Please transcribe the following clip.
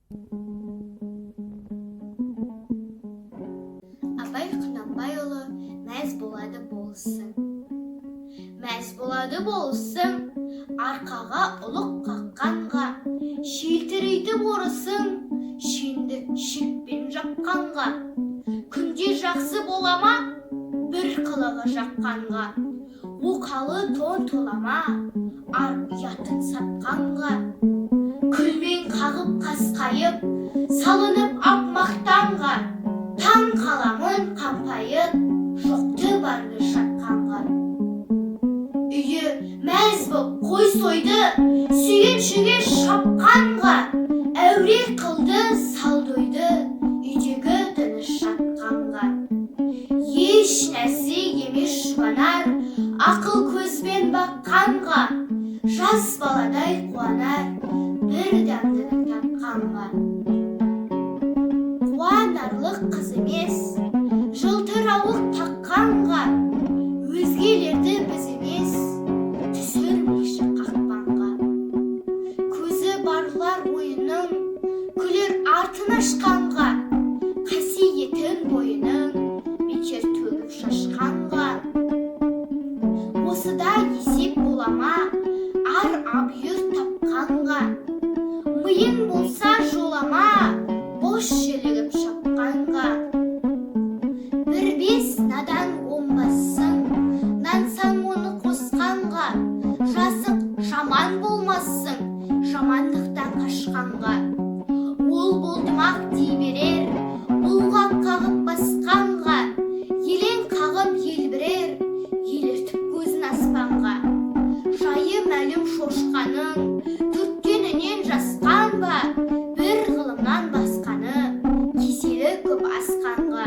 Абай Құнанбайұлы мәз болады болсын. Мәз болады болсын, арқаға ұлық қаққанға, шелтірейтіп орысын, шенді шекпен жаққанға. Күнде жақсы болама, бір қылығы жаққанға. Оқалы тон толама, ар ұятын сатқанға. Күлмен қағып қасқайып, салынып ап мақтанға. Таң қаламын қампайып, жоқты барды шатқанға. Үйі мәз боп қой сойды, сүйеншіге шапқанға. Әуре қылды салдойды, үйдегі тыныш жатқанға. Еш нәрсе емес жұбанар, ақыл көзбен баққанға. Жас баладай қуанар, бір дәмдінің татқанға. Қуанарлық қыз емес, жылтырауық таққанға. Өзгелерді біз емес, түсірмейші қақпанға. Көзі барлар ойының, күлер артын ашқанға. Қасиетін бойының, бекер төгіп шашқанға. Осыда есеп болама, ар абүйір тапқанға. Миың болса жолама, бош желігіп шапқанға. Бір бес надан оңбассың, нансаң оны қосқанға. Жазық жаман болмассың, жамандықтан қашқанға. Ол болдымақ дей берер, бұлғақ қағып басқанға. Елең қағып ел бірер, елертіп көзін аспанға. Жайы мәлім шошқаның, түрткенінен жасқан ба, бір ғылымнан басқаны, кеселі көп асқанға.